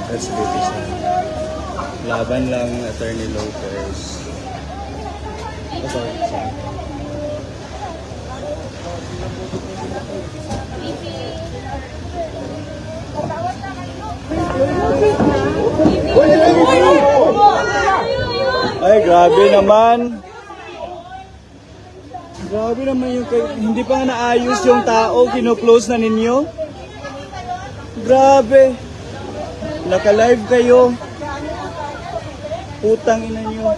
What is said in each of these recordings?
That's British na. Laban lang Attorney Lopez. Oh, sorry. Ay, grabe naman. Grabe naman yung hindi pa nga naayos yung tao, kino-close na ninyo. Grabe. Naka-live kayo. Putang ina nyo.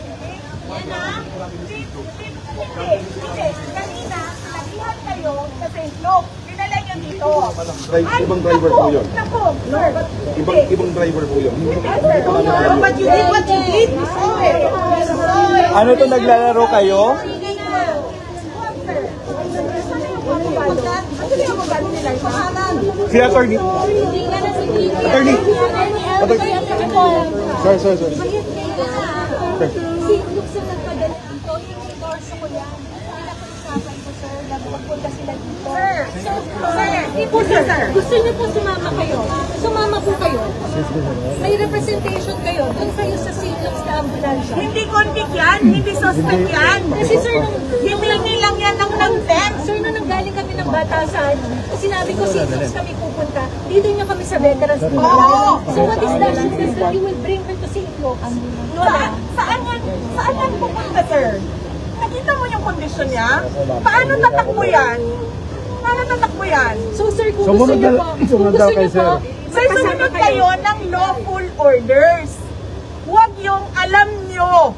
Kanina, nagihan kayo sa St. Luke. Dinala nyo dito. Ibang driver po yun. Naku, sir. Ibang driver po yun. But you did what you did. Ano to, naglalaro kayo? Si attorney. Attorney. Sorry. Sinlok sa nagpadala dito, in-endorse ko yan. Pinag-usapan ko, sir, na magpunta sila dito. Sir, gusto niyo po sumama kayo. Sumama po kayo. May representation kayo. Doon kayo sa Sinlok na ambulansya. Hindi convict yan, hindi suspect yan. Kasi sir, Hindi lang yan ng nag-temp. sir, nung nanggaling kami ng Batasan, sinabi ko Sinlok kami pupunta, dito niyo kami sa veterans. Oo. So what is that? You will bring her to Sinlok. Saan yan pupunta, sir? Nakita mo yung kondisyon niya? Paano tatakbo yan? So sir, kung gusto niyo po, Sir, sumunod kayo ng lawful orders. Huwag yung alam nyo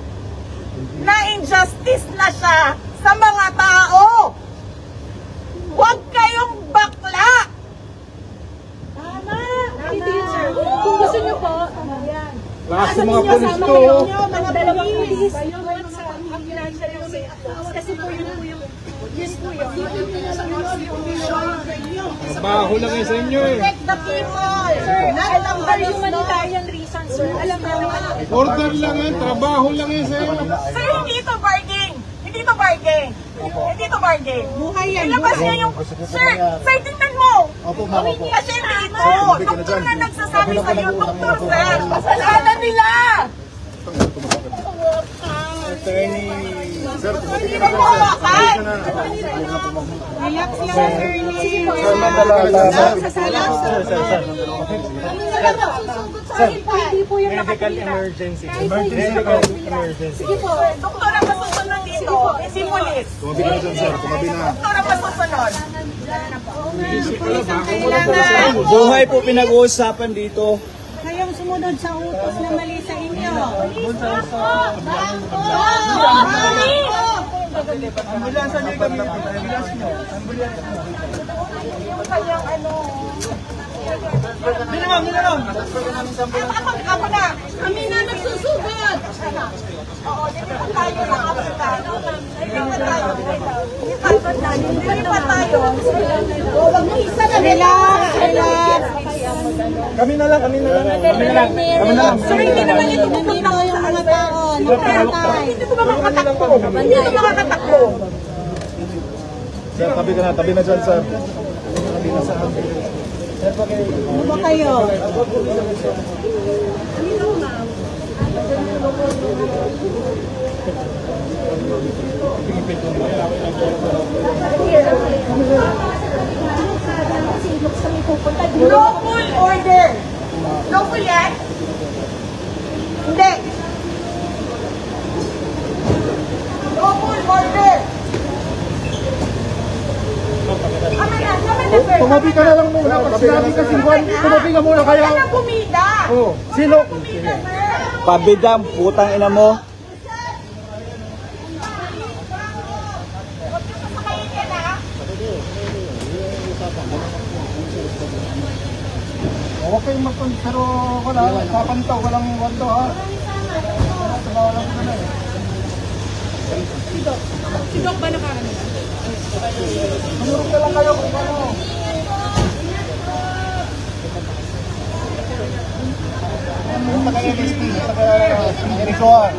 na injustice na siya sa mga tao. Huwag kayong bakla. hindi sir. Kung gusto niyo po, yan. Lakas ng mga polis to. Dalawang pulis. Sa ambulansya yung say kasi po yun po yung Trabaho lang sa inyo eh. Protect the people. alam ba yung humanitarian reason, sir? Alam mo naman. Order lang yan, trabaho lang yan sa inyo. Sir, hindi ito bargain. Buhay yan. Ilabas niya yung... Sir, tingnan mo. Kasi dito, doktor na nagsasabi sa'yo, doktor, sir. Kasalanan nila. Attorney. Hindi mo mawakan. Relax lang, attorney. Sir, madala. Hindi po yung Medical nakakita. emergency. Medical emergency. Sige po. Doktor ang masusunod dito. Si Pulis. Tumabi ka na dyan, sir. Tumabi na. Doktor ang masusunod. Buhay po pinag-uusapan dito. Kayong sumunod sa utos na mali sa inyo. Ambulansya niyo kami. Ambulansya niyo. Yung kanyang ano... Minimum. Ako na. Kami na nagsusugod. Oo, dito tayo nakapunta. Dito pa tayo. Huwag mo isa na. Relax. Kami na lang. Sir, hindi naman ito pupunta yung mga tao. Nakatay. Hindi ko makakatakbo. Sir, tabi na dyan, sir. Tabi na sa amin. Ano ba kayo? Lawful order. Lawful yan? Hindi. Lawful order. Tumabi ka na lang muna. Pag sinabi ka si Juan, tumabi ka muna kaya. Wala nang bumida. Oh, sino? Bumida, sir. Pabidang, putang ina mo. Huwag niyo sasakayin yan, ha? Huwag kayong pero wala. Kapantaw, walang wando ha. Si Doc ba nakakano? Tumurong na lang kayo kung ano. Yung taga-LST, taga-Ericoan.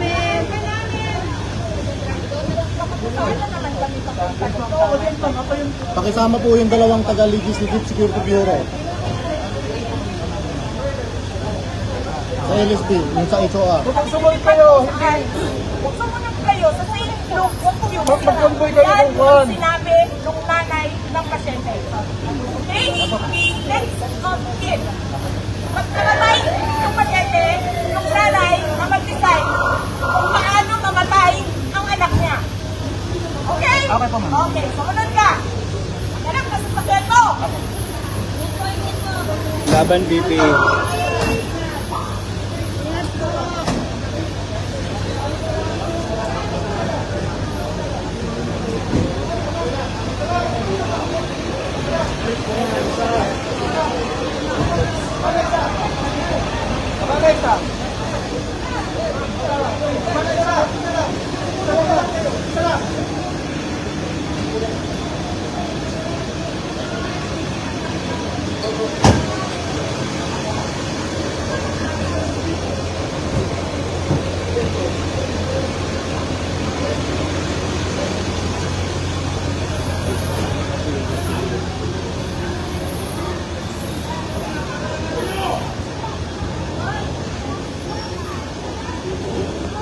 Pakisama po yung dalawang taga-Legislative Security Bureau. Sa LSD, yung sa HOA. Sumunod kayo, hindi. Kung sumunod kayo sa same group, yung Mag-convoy kayo yan kung saan. yung sinabi nung nanay ng pasyente. Okay? Let's begin. Magkakamay yung pasyente, yung nanay na mag-decide kung paano mamatay ang anak niya. Okay? Okay po, ma'am. Okay, sumunod ka. Anak, nasasakyan mo. Laban VP.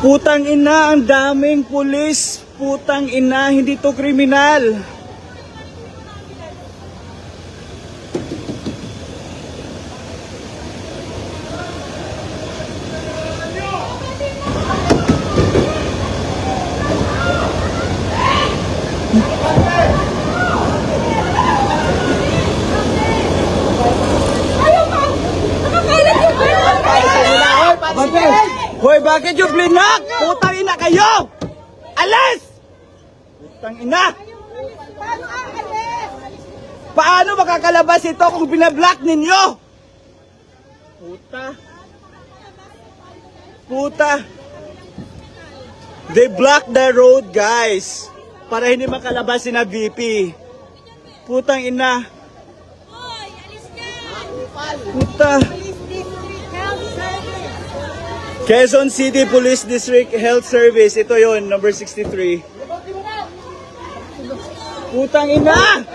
Putang ina, ang daming pulis. Putang ina, hindi to kriminal. Hoy, bakit yung blinak? Putang ina kayo! Alis! Putang ina! Paano makakalabas ito kung binablock ninyo? Puta. Puta. They blocked the road, guys. Para hindi makalabas si na VP. Putang ina. Puta. Quezon City Police District Health Service. Ito yon, number 63. Putang ina!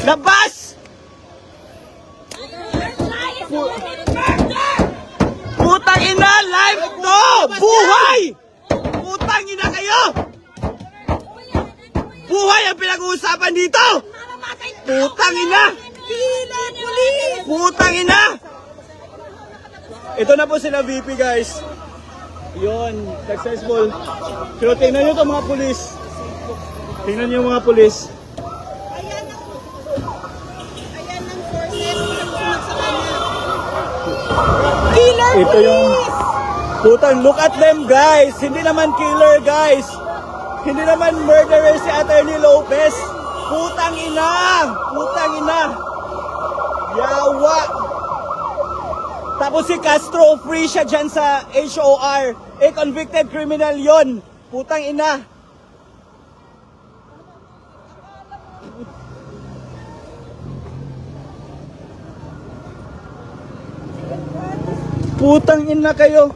Labas! Putang ina! Life to! Buhay! Putang ina kayo! Buhay ang pinag-uusapan dito! Putang ina! Putang ina! Ito na po sila VP, guys. Yun, successful. Pero tingnan nyo ito mga pulis. Tingnan nyo yung mga pulis. Killer Ito yung putang, look at them, guys. Hindi naman killer, guys. Hindi naman murderer si Attorney Lopez. Putang ina! Putang ina! Yawa! Tapos si Castro, free siya dyan sa HOR. Convicted criminal yon. Putang ina. Putang ina kayo.